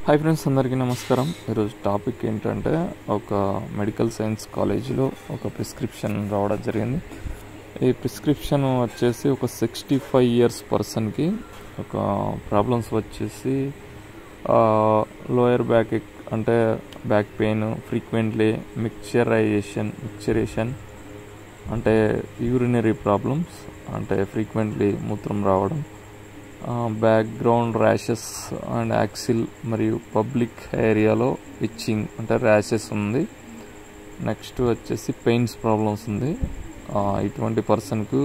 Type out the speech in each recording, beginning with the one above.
Hi friends, అందరికీ నమస్కారం. ఈరోజు టాపిక్ ఏంటంటే ఒక మెడికల్ సైన్స్ కాలేజీలో ఒక ప్రిస్క్రిప్షన్ రావడం జరిగింది. ఈ ప్రిస్క్రిప్షన్ వచ్చేసి ఒక 65 ఇయర్స్ పర్సన్కి ఒక ప్రాబ్లమ్స్ వచ్చేసి లోయర్ బ్యాక్ అంటే బ్యాక్ పెయిన్, ఫ్రీక్వెంట్లీ మిక్చరేషన్ అంటే యూరినరీ ప్రాబ్లమ్స్ అంటే ఫ్రీక్వెంట్లీ మూత్రం రావడం, బ్యాక్గ్రౌండ్ ర్యాషెస్ అండ్ యాక్సిల్ మరియు పబ్లిక్ ఏరియాలో ఇచ్చింగ్ అంటే ర్యాషెస్ ఉంది. నెక్స్ట్ వచ్చేసి పెయిన్స్ ప్రాబ్లమ్స్ ఉంది. ఇటువంటి పర్సన్కు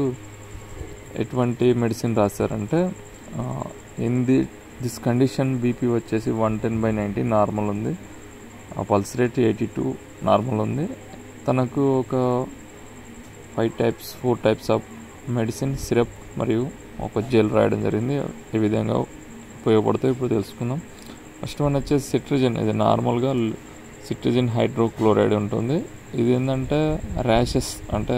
ఎటువంటి మెడిసిన్ రాశారంటే ఇన్ దిస్ కండిషన్ బీపీ వచ్చేసి 110/90 నార్మల్ ఉంది, పల్స్ రేట్ 82 నార్మల్ ఉంది. తనకు ఒక 4 టైప్స్ ఆఫ్ మెడిసిన్, సిరప్ మరియు ఒక జెల్ రాయడం జరిగింది. ఈ విధంగా ఉపయోగపడుతుంది, ఇప్పుడు తెలుసుకుందాం. ఫస్ట్ వన్ వచ్చేసి సిట్రిజిన్. ఇది నార్మల్గా సిట్రిజిన్ హైడ్రోక్లోరైడ్ ఉంటుంది. ఇది ఏంటంటే ర్యాషెస్ అంటే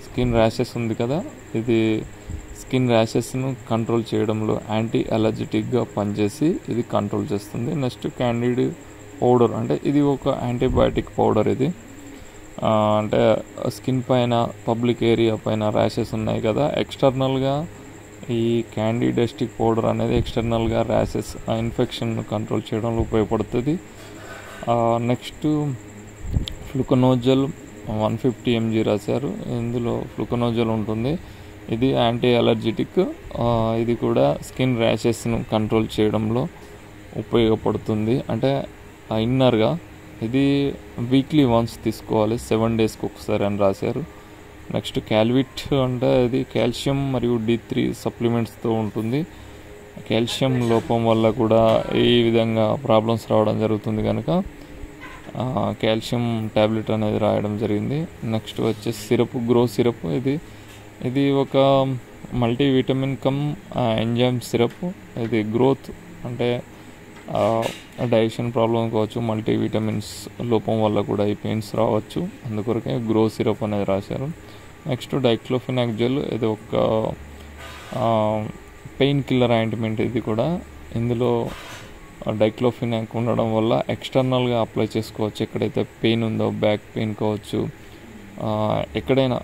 స్కిన్ ర్యాషెస్ ఉంది కదా, ఇది స్కిన్ ర్యాషెస్ను కంట్రోల్ చేయడంలో యాంటీ అలర్జెటిక్గా పనిచేసి ఇది కంట్రోల్ చేస్తుంది. నెక్స్ట్ క్యాండిడ్ పౌడర్ అంటే ఇది ఒక యాంటీబయాటిక్ పౌడర్. ఇది అంటే స్కిన్ పైన పబ్లిక్ ఏరియా పైన ర్యాషెస్ ఉన్నాయి కదా, ఎక్స్టర్నల్గా ఈ క్యాండిడెస్టిక్ పౌడర్ అనేది ఎక్స్టర్నల్గా ర్యాషెస్ ఇన్ఫెక్షన్ కంట్రోల్ చేయడంలో ఉపయోగపడుతుంది. నెక్స్ట్ ఫ్లూకనోజల్ 150 mg రాశారు. ఇందులో ఫ్లూకనోజల్ ఉంటుంది. ఇది యాంటీ అలర్జెటిక్. ఇది కూడా స్కిన్ ర్యాషెస్ను కంట్రోల్ చేయడంలో ఉపయోగపడుతుంది. అంటే ఇన్నర్గా ఇది వీక్లీ వన్స్ తీసుకోవాలి, 7 డేస్కి ఒకసారి అని రాశారు. నెక్స్ట్ క్యాల్విట్ అంటే ఇది కాల్షియం మరియు D3 సప్లిమెంట్స్తో ఉంటుంది. కాల్షియం లోపం వల్ల కూడా ఈ విధంగా ప్రాబ్లమ్స్ రావడం జరుగుతుంది కనుక కాల్షియం ట్యాబ్లెట్ అనేది రాయడం జరిగింది. నెక్స్ట్ వచ్చేసి సిరప్, గ్రో సిరప్. ఇది ఒక మల్టీవిటమిన్ కమ్ ఎంజైమ్ సిరప్. ఇది గ్రోత్ అంటే డైజెషన్ ప్రాబ్లం కావచ్చు, మల్టీవిటమిన్స్ లోపం వల్ల కూడా ఈ పెయిన్స్ రావచ్చు, అందుకొరకే గ్రో సిరప్ అనేది రాశారు. Next diclofenac gel. ఇది ఒక పెయిన్ కిల్లర్ ఆయింట్మెంట్. ఇది కూడా ఇందులో డైక్లోఫినాక్ ఉండడం వల్ల ఎక్స్టర్నల్గా అప్లై చేసుకోవచ్చు. ఎక్కడైతే పెయిన్ ఉందో, బ్యాక్ పెయిన్ కావచ్చు, ఎక్కడైనా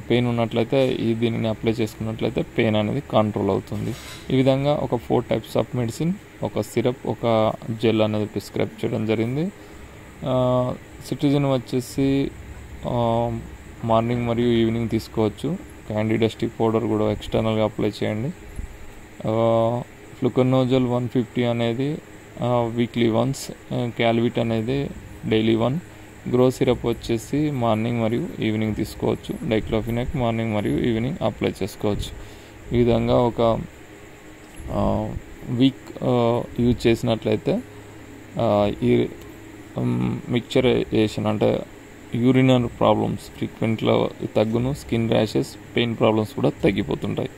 పెయిన్ ఉన్నట్లయితే దీనిని అప్లై చేసుకున్నట్లయితే పెయిన్ అనేది కంట్రోల్ అవుతుంది. ఈ విధంగా ఒక 4 టైప్స్ ఆఫ్ మెడిసిన్, ఒక సిరప్, ఒక జెల్ అనేది ప్రిస్క్రైబ్ చేయడం జరిగింది. సిట్రిజిన్ వచ్చేసి మార్నింగ్ మరియు ఈవినింగ్ తీసుకోవచ్చు. క్యాండిడెస్టిక్ పౌడర్ కూడా ఎక్స్టర్నల్గా అప్లై చేయండి. ఫ్లూకనోజల్ 150 అనేది వీక్లీ వన్స్, క్యాల్విట్ అనేది డైలీ 1, గ్రో సిరప్ వచ్చేసి మార్నింగ్ మరియు ఈవినింగ్ తీసుకోవచ్చు. డైక్లోఫినాక్ మార్నింగ్ మరియు ఈవినింగ్ అప్లై చేసుకోవచ్చు. ఈ విధంగా ఒక వీక్ యూజ్ చేసినట్లయితే ఈ మిక్చరైజేషన్ అంటే యూరినరీ ప్రాబ్లమ్స్ ఫ్రీక్వెంట్లో తగ్గును, స్కిన్ ర్యాషెస్, పెయిన్ ప్రాబ్లమ్స్ కూడా తగ్గిపోతుంటాయి.